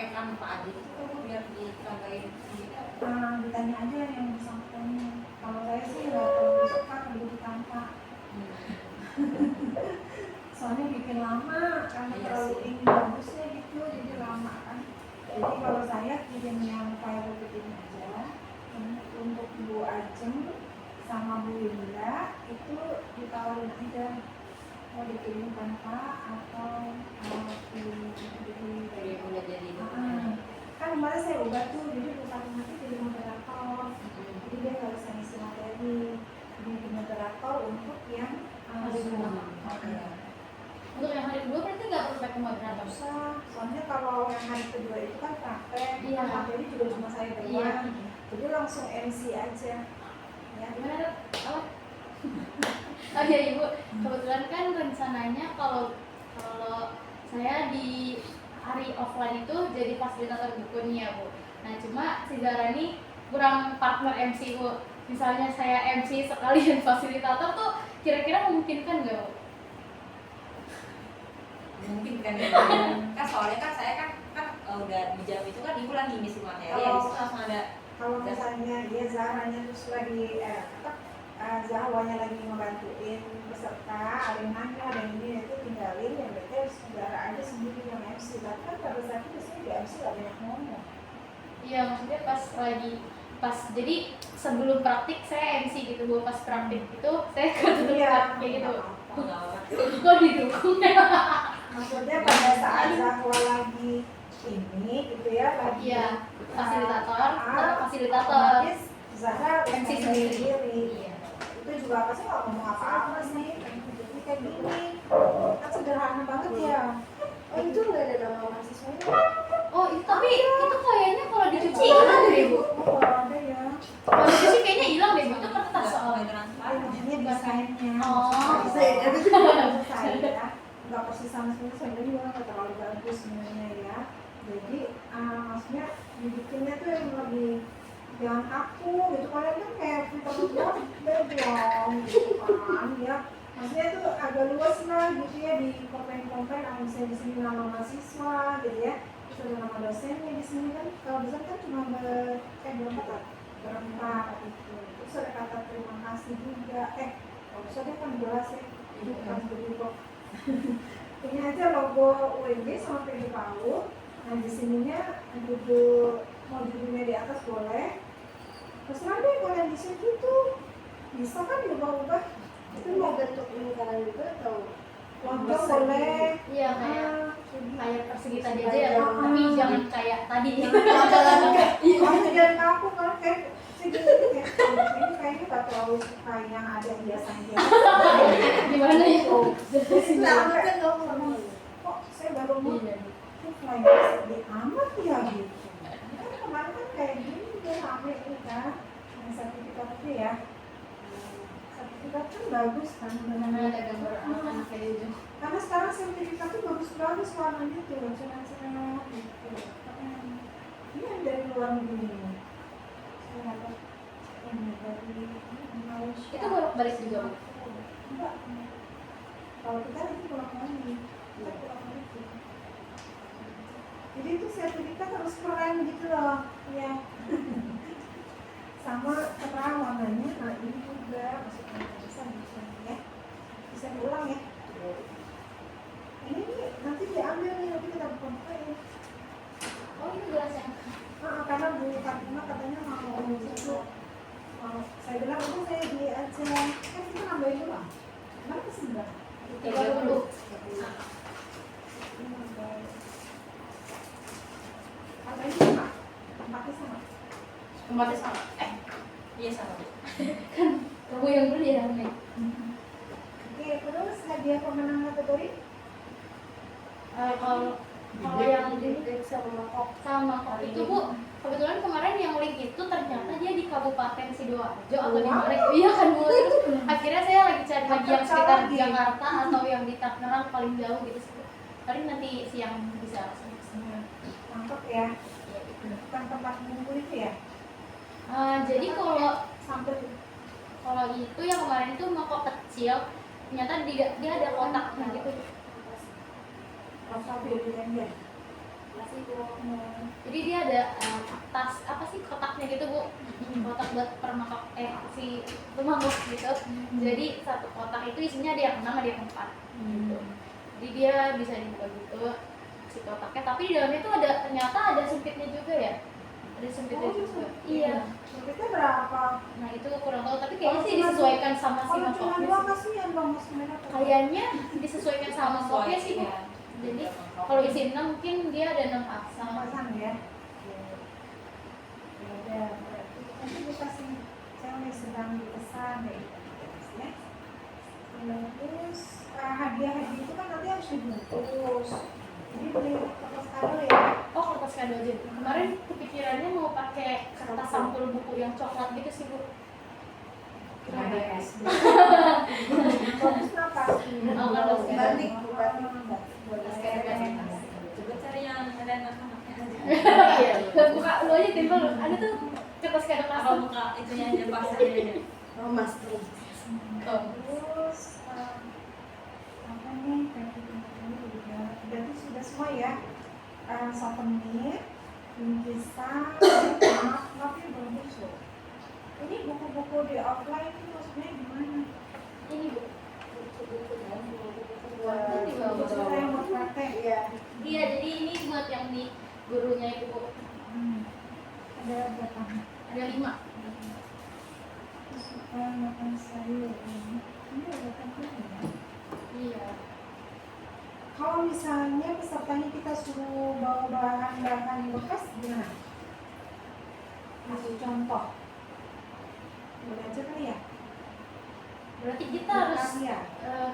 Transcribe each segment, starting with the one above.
pakai Canva aja gitu biar ditambahin gitu. Ditanya aja yang bersangkutannya. Kalau saya sih nggak terlalu suka kalau di Canva. Soalnya bikin lama karena terlalu ingin bagusnya gitu, jadi lama kan. Jadi kalau saya kirim yang file begini aja. Untuk Bu Ajeng sama Bu Linda itu ditawarin aja mau dikirimkan Pak atau mau udah jadi kan kemarin saya ubah tuh, jadi bukan nanti jadi moderator, jadi dia nggak usah ngisi materi, jadi moderator untuk yang untuk yang hari kedua berarti nggak perlu pakai moderator? Usah, soalnya kalau yang hari kedua itu kan praktek, iya. materi juga cuma saya doang, jadi langsung MC aja. Ya, gimana? Oh iya Ibu, kebetulan kan rencananya kalau saya di hari offline itu jadi fasilitator buku nih ya Bu. Nah cuma si Zara ini kurang partner MC Bu. Misalnya saya MC sekalian fasilitator tuh kira-kira memungkinkan nggak Bu? Memungkinkan ya. Kan soalnya kan saya kan udah di jam itu kan Ibu lagi ngisi materi, habis itu langsung ada. Kalau misalnya dia Zaranya terus lagi Zawanya lagi ngebantuin peserta, ada yang nanya, ada yang ini, itu tinggalin, yang berarti harus Zara aja sendiri yang MC. Tapi kan pada saat itu biasanya di MC gak banyak ngomong. Iya, maksudnya pas jadi sebelum praktik saya MC gitu Bu, pas praktik itu saya ketutup kayak gitu. Kok didukung ya? Maksudnya pada saat Zahwa lagi ini gitu ya, lagi fasilitator Zahra MC sendiri. Iya. Itu juga apa sih, nggak ngomong apa-apa sih, kayak gini kan sederhana banget ya. Oh itu nggak ada nama mahasiswanya? Oh itu tapi itu kayaknya kalau dicuci hilang deh Bu. Oh ada ya. Kalau dicuci kayaknya hilang deh Bu, itu kertas soalnya. Maksudnya desainnya. Desainnya itu juga saya nggak persis sama sekali, saya juga nggak terlalu bagus sebenarnya ya. Jadi maksudnya dibikinnya tuh yang lebih jangan kaku gitu, kalian kan kayak kita background gitu kan ya, maksudnya itu agak luas lah gitu ya, di komplain misalnya di sini nama mahasiswa gitu ya, terus ada nama dosennya di sini kan, kalau dosen kan cuma berempat gitu, terus ada kata terima kasih juga, kalau dosennya kan jelas ya, itu kan begitu. Ini aja logo UNJ sama PD PAUD. Nah di sininya mau judulnya di atas boleh. Terserah deh kalian bisa gitu. Bisa kan diubah-ubah. Itu mau bentuk lingkaran juga atau lonjong boleh. Iya kayak persegi tadi aja ya, tapi jangan kayak tadi. Jangan kaku kan kayak segini kayak ini kayaknya gak terlalu suka yang ada biasanya. Gimana ya? Kok saya baru mau flyers di amat ya gitu. Kan kemarin kan kayak gini dia rame ini kan, yang sertifikat itu ya. Sertifikat kan bagus kan, ada gambar anak kayak gitu. karena sekarang sertifikat tuh bagus-bagus warnanya tuh, cerah-cerah gitu. Ini yang dari luar negeri. Saya dapat yang dari Malaysia. Itu bolak-balik juga Bu? Enggak. Kalau kita itu bolak-balik. Kita bolak-balik gitu. Jadi itu sertifikat harus keren gitu loh, ya. Sama terang warnanya, nah ini juga maksudnya bisa ya, bisa diulang ya. Ini nih nanti diambil nih, nanti kita buka-bukain. Oh ini gelas yang Karena Bu Fatima katanya mau itu, saya bilang itu saya beli aja, kan kita nambahin doang. Kemarin ke 9. 30. Harganya sama, tempatnya sama. Tempatnya sama? Iya sama. Kan kamu yang beli ya Nek? Oke, terus hadiah pemenang kategori? Kalau yang di sama kok itu Bu, kebetulan kemarin yang link itu ternyata dia di Kabupaten Sidoarjo atau di mana? Iya kan Bu. Terus akhirnya saya lagi cari lagi yang sekitar Jakarta atau yang di Tangerang paling jauh gitu. Paling nanti siang bisa semua. Mantap ya. Bukan tempat ngumpul itu ya? Jadi kalau sampai itu yang kemarin itu mangkok kecil, ternyata dia ada kotaknya gitu. rasa biru dia. sih Bu. Jadi dia ada tas apa sih kotaknya gitu Bu, kotak buat per mangkok si itu mangkok gitu. Jadi satu kotak itu isinya ada yang 6 ada yang 4 gitu. Jadi dia bisa dibuka gitu si kotaknya, tapi di dalamnya itu ternyata ada sempitnya juga ya, ada sempitnya juga. Iya. Sempitnya berapa? Nah itu kurang tahu, tapi kayaknya sih disesuaikan sama si Kalau cuma mangkoknya dua sih. kasihan dong Mas Mena. Kayaknya disesuaikan sama mangkoknya sih Bu. Iya. Jadi kalau isi 6 mungkin dia ada 6 pasang. Pasang ya. Ya udah, berarti nanti dikasih cewek sedang dipesan deh. Ya. Terus hadiah-hadiah itu kan nanti harus dibungkus. Jadi beli kertas kado ya. Oh kertas kado aja. Kemarin kepikirannya mau pakai kertas sampul buku yang coklat gitu sih Bu. Ada ya. Bagus kenapa? Oh, kertas kado. Batik. Terus kayak coba cari yang ada anak-anaknya aja. Iya. Buka lu aja timbal lu. Ada tuh kertas kado Kalau custom. buka itunya aja pasarnya aja. Oh Mas Tri. Terus apa nih? Berarti sudah semua ya. Souvenir, bingkisan, maaf ya belum busuk. Ini buku-buku di offline ini maksudnya gimana? Ini Bu. Buku yang buat praktek ya. Iya, jadi ini buat yang di gurunya itu Bu. Ada berapa? Ada 5. Suka makan sayur. Ini ada tambahan ya. Iya. Kalau misalnya pesertanya kita suruh bawa bahan-bahan bekas gimana? Kasih contoh. Boleh aja kali ya? Berarti kita harus ya?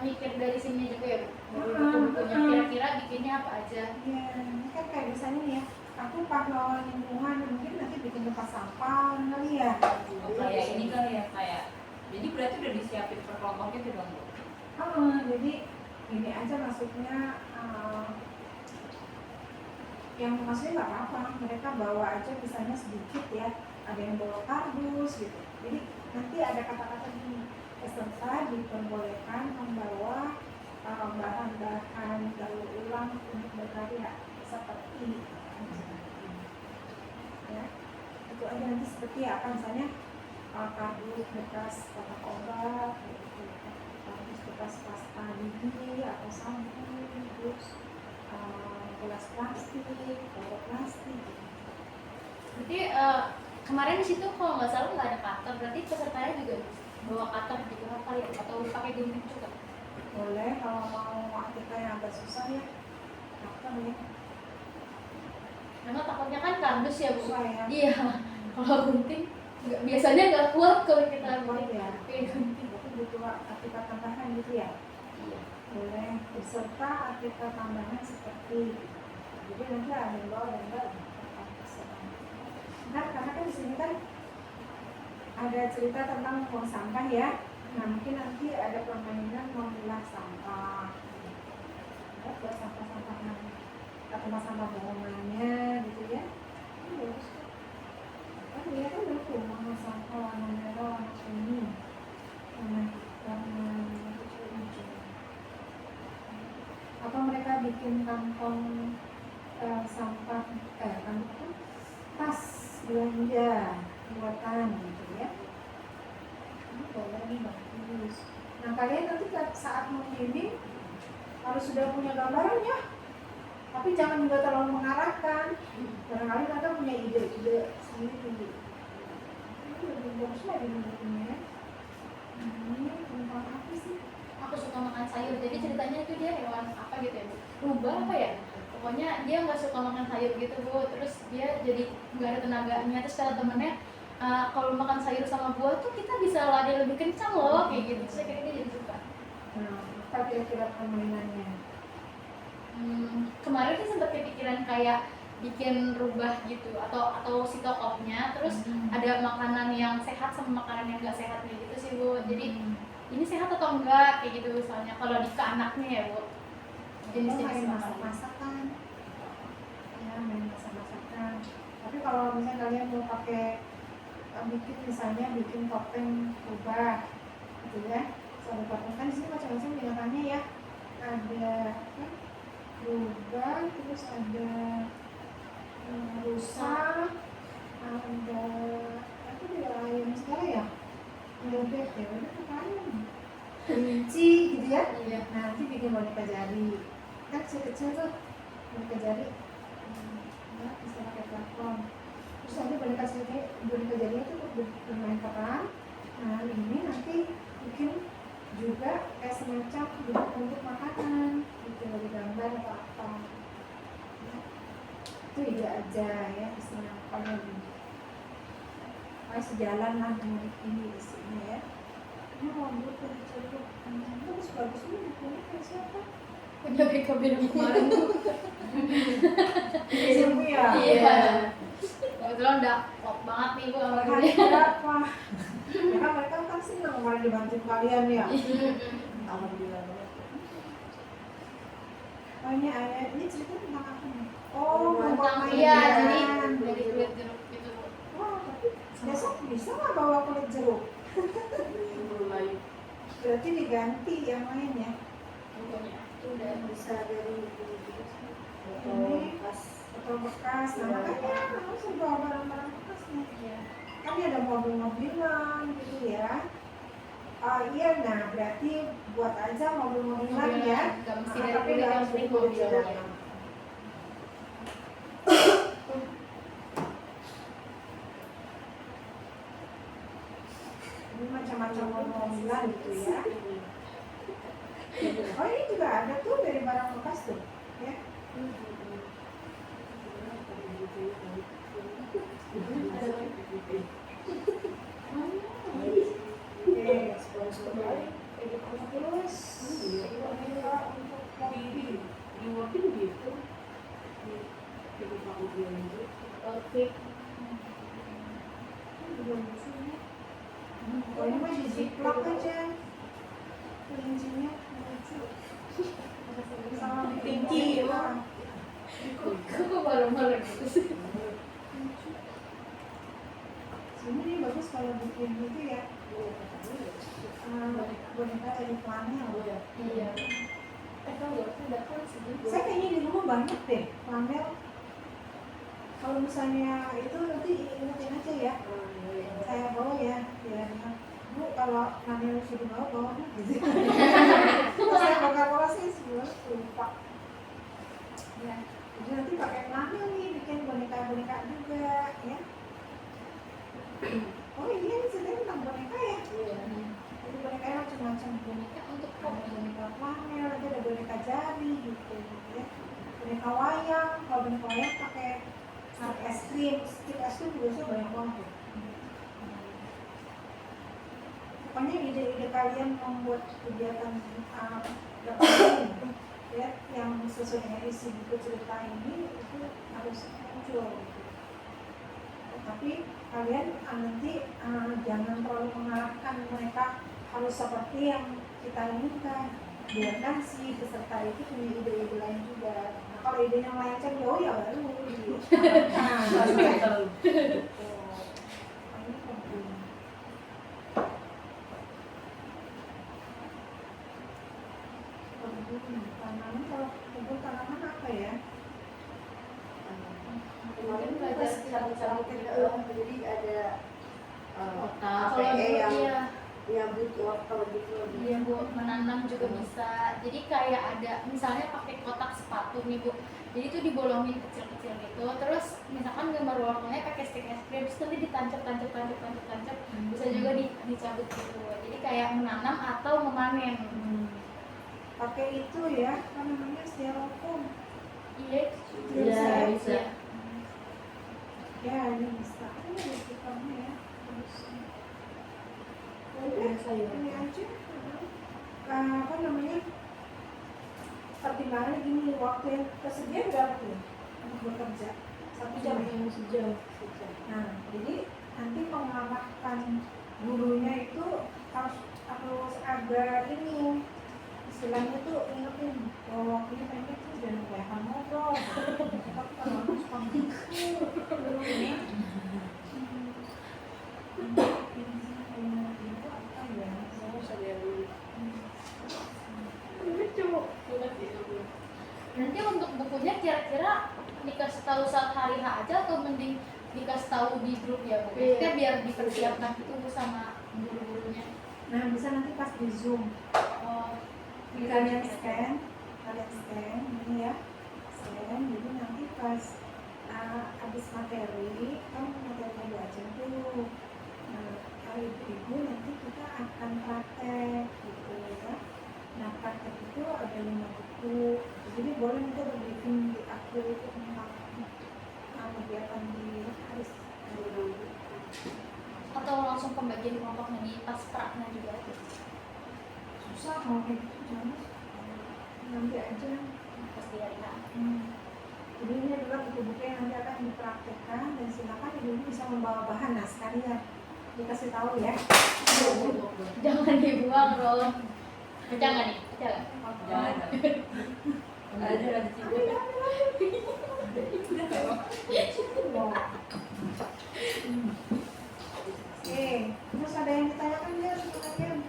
mikir dari sini juga ya Bu. Dari Ah, buku-bukunya ah. kira-kira bikinnya apa aja. Iya, ini kan kayak misalnya nih ya, aku pahlawan lingkungan, mungkin nanti bikin tempat sampah kali ya. Oh, kayak ini kali ya kayak. Jadi berarti udah disiapin per kelompoknya gitu dong Bu. Jadi ini aja maksudnya yang maksudnya nggak apa-apa, mereka bawa aja misalnya sedikit ya, ada yang bawa kardus gitu. Jadi nanti ada kata-kata di peserta diperbolehkan membawa bahan-bahan daur ulang untuk berkarya seperti ya itu aja nanti seperti apa misalnya kardus bekas kotak obat gitu, kardus bekas pasta gigi atau sampo, terus gelas plastik, botol plastik gitu. Berarti kemarin di situ kalau nggak salah nggak ada cutter, berarti pesertanya juga bawa cutter gitu apa ya, atau pakai gunting juga. Boleh kalau mau aktifnya yang agak susah ya apa ya Karena takutnya kan kardus ya Bu. susah ya. Iya. Kalau gunting biasanya nggak kuat kalau kita Kuat ya. pakai gunting. Berarti butuh aktifan tambahan gitu ya. Iya. Boleh beserta aktifan tambahan seperti jadi nanti ada yang bawa dan enggak nah, karena kan di sini kan ada cerita tentang buang sampah ya. Nah mungkin nanti ada permainan memilah sampah ya, buat sampah-sampahan atau sampah bohongannya gitu ya. Ini bagus kok. Kan dia kan udah tuh warna sampah warna merah, warna kuning, warna hitam, warna hijau. Apa mereka bikin kantong sampah kantong tas belanja buatan gitu ya. Ini boleh nih bagus. Nah kalian nanti saat membimbing harus sudah punya gambaran ya. Tapi jangan juga terlalu mengarahkan. Barangkali mereka punya ide-ide sendiri. Ini lebih bagus lagi bukunya. Ini tentang apa sih? Aku suka makan sayur, jadi ceritanya itu dia hewan apa gitu ya Bu? Rubah apa ya? Pokoknya dia nggak suka makan sayur gitu Bu, terus dia jadi nggak ada tenaganya. Terus kata temennya kalau makan sayur sama buah tuh kita bisa lari lebih kencang loh kayak gitu. Terus akhirnya dia jadi suka. Nah, apa kira-kira permainannya? Kemarin sih sempat kepikiran kayak bikin rubah gitu atau si tokohnya, terus ada makanan yang sehat sama makanan yang nggak sehat gitu sih Bu. Jadi ini sehat atau enggak kayak gitu misalnya kalau di ke anaknya ya Bu. Jenis-jenis main makanan. masak-masakan ya, main masak-masakan. Tapi kalau misalnya kalian mau pakai bikin topeng rubah gitu ya, soal topeng kan di sini macam-macam binatangnya ya, ada rubah, terus ada rusa, ada apa ya ayam segala ya, bebek ya, bebek apa ayam, kelinci gitu ya. Iya. Nah, nanti bikin boneka jari, kan kecil-kecil tuh boneka jari, ya, bisa pakai platform. Terus nanti boneka jari itu bermain peran. Nah, ini nanti bikin juga kayak semacam bentuk makanan, gitu dari gambar atau apa. Itu ide aja ya, istilah apa lagi. Sejalan lah dengan ini isinya ya. Ini rambut tuh ceruk, bagus ini bukunya kayak siapa? Punya BKB yang kemarin tuh. Siapa ya? Iya. Kebetulan udah klop banget nih Bu sama Hari dia. berapa? Ya kan mereka kan senang kemarin dibantuin kalian ya. Iya. Alhamdulillah banget. Oh ini ada, ini cerita tentang apa nih? Oh, Tentang membuat iya, mainan. jadi dari kulit jeruk gitu Bu. Wah, tapi besok bisa nggak bawa kulit jeruk? Berarti diganti yang lain ya? Pokoknya Udah bisa dari Ini atau bekas, nah makanya harus bawa barang-barang bekas nih. Iya. Kan dia ada mobil-mobilan gitu ya. Iya, nah berarti buat aja mobil-mobilan ya. Gak mesti Nah, dari tapi kulit, nggak yang harus penting dari kulit mobil. jeruk. Ini macam-macam mobil-mobilan gitu ya. Oh ini juga ada tuh dari barang bekas tuh ya. Oke, sponsor terus boneka untuk mobil. Oke. Belum lucu nih. Oh ini mah di ziplock aja. Kelincinya lucu. Sama pinky ya. Kok malu-malu gitu sih? Sebenarnya ini bagus kalau bikin gitu ya. Boneka dari flanel. Iya. Kalau udah kan segini. Saya kayaknya di rumah banyak deh flanel. Kalau misalnya itu nanti ingetin aja ya. Saya bawa ya, biar Bu kalau flanel sudah bawa gitu. Saya bakal sih sebelum lupa. Ya, jadi nanti pakai flanel nih bikin boneka-boneka juga ya. Oh iya, ini sebenarnya tentang boneka ya. Jadi bonekanya macam-macam, Boneka untuk ada boneka flanel, nanti ada boneka jari gitu ya. Boneka wayang, kalau boneka wayang pakai es krim, stik es krim juga sih banyak banget tuh. Pokoknya ide-ide kalian membuat kegiatan ya, yang sesuai dengan isi buku cerita ini itu harus muncul gitu. Tapi kalian nanti jangan terlalu mengarahkan mereka harus seperti yang kita inginkan. Biarkan si peserta itu punya ide-ide lain juga. Nah, kalau idenya melenceng jauh ya baru gitu. Ini penting. Tanaman, kalau kebun tanaman apa ya? Kemarin belajar cabut-cabut jadi ada Kalau APE yang iya, nyabut wortel gitu. iya Bu, menanam juga bisa. Jadi kayak ada misalnya pakai kotak sepatu nih Bu. Jadi itu dibolongin kecil-kecil gitu. Terus misalkan gambar wortelnya pakai stick es krim, terus nanti ditancap. Bisa juga dicabut gitu. Jadi kayak menanam atau memanen. Pakai itu ya, apa namanya, styrofoam. Iya, Iya, bisa. Iya. Ya, ini bisa. Ini ada stikernya ya. Terus, Biasa ya. ini aja. Apa namanya? Pertimbangannya gini, waktu yang tersedia berapa tuh untuk bekerja? 1 jam ya? Sejam. Nah, jadi nanti mengarahkan gurunya itu harus agak ini, istilahnya tuh ingetin bahwa waktunya pendek tuh jangan kelihatan ngobrol. Tapi kalau harus panggung ini apa ya? Nanti untuk bukunya kira-kira dikasih tahu saat hari H aja atau mending dikasih tahu di grup ya Bu? Iya. Kita biar dipersiapkan gitu Bu sama guru-gurunya. Nah bisa nanti pas di Zoom Oh, kalian scan ini ya, scan. Jadi nanti pas habis materi kan materinya 2 jam tuh. Nah ibu-ibu nanti kita akan praktek gitu ya. Nah praktek itu ada 5 buku. Jadi boleh nanti briefing di aku tentang kegiatan di hari atau langsung pembagian kelompoknya di pas praknya juga aja. susah mau kayak gitu jangan nanti aja. Pas di hari H. Jadi ini adalah buku-buku yang nanti akan dipraktekkan dan silakan ibu bisa membawa bahan. Nah sekalian dikasih tahu ya. Jangan dibuang dong. Jangan nih, jangan. Jangan. Ada cipu. Oke, terus ada yang ditanyakan dia untuk kalian?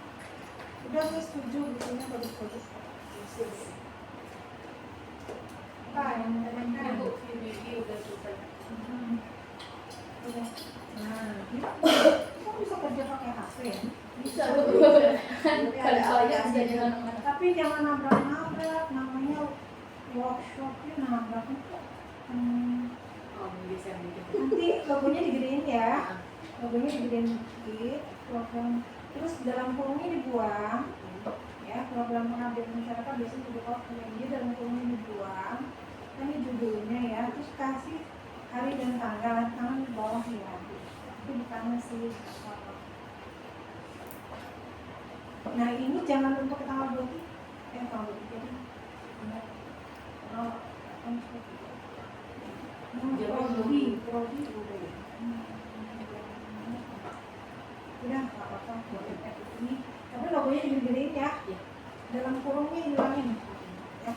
Udah saya setuju bukunya bagus-bagus. Apa yang ditanyakan? Bu, review udah selesai. Udah. Nah, kita bisa kerja pakai HP ya? Bisa Bu. Kalau soalnya bisa di mana-mana. Tapi jangan nabrak-nabrak, namanya workshopnya nabraknya kok. Nanti logonya digedein ya, logonya digedein dikit, program terus dalam kurungnya dibuang, ya program pengabdian masyarakat biasanya juga kalau media dalam kurungnya dibuang, ini judulnya ya, terus kasih hari dan tanggal di bawah ya, itu di kanan sih. Nah ini jangan untuk tanggal 23, tanggal 23 Prodi udah nggak apa-apa buat ini, tapi logonya digedein ya, dalam kurungnya hilangin ya.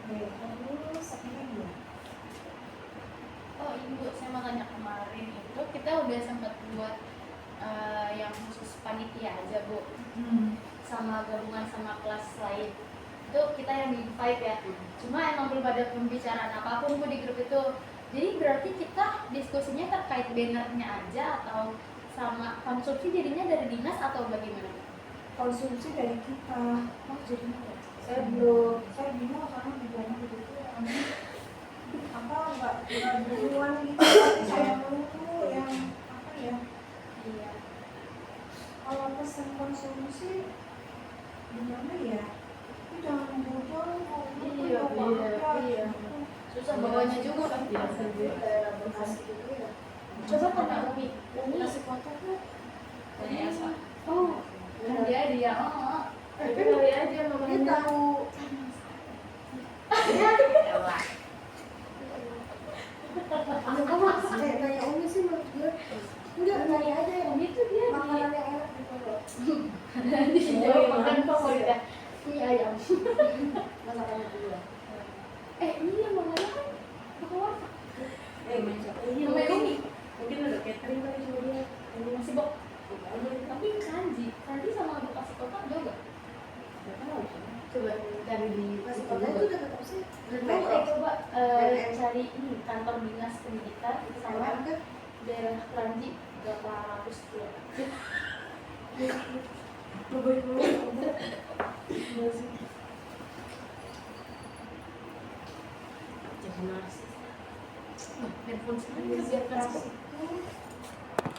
Terus apa lagi ya? Oh ini Bu, saya mau tanya kemarin itu kita udah sempat buat yang khusus panitia aja Bu, sama gabungan sama kelas lain. Itu kita yang di 5 ya. Cuma emang belum ada pembicaraan apapun Bu di grup itu. Jadi berarti kita diskusinya terkait bannernya aja atau sama konsumsi jadinya dari dinas atau bagaimana? Konsumsi dari kita. Oh jadinya ya. Saya bingung karena tujuannya begitu apa nggak berhubungan gitu, tapi saya nunggu yang apa ya. Iya. Kalau pesan konsumsi gimana ya? Itu jangan bocor, Iya. Susah bawanya juga kan. Coba tanya Umi kasih kontak kan? Tanya Elsa. Oh, dia. Oh. Kali aja Dia tahu. Ella. Tanya Umi sih menurut gue. Udah tanya aja yang Umi tuh dia makanan yang enak di pondok. di jauh makan favorit ya. Mie ayam. Masakan kedua. Iya makanya kan pakai warteg. Main siapa? Namanya Umi. Mungkin ada catering kali sama dia. Ini masih bok. Tapi kanji sama Bekasi Kota ada nggak? Nggak tahu. Coba cari di Masih kota itu udah ketemu sih. coba cari ini kantor dinas pendidikan sama daerah Keranji berapa ratus kilo. Jangan narsis. Handphone sekarang biar kasih.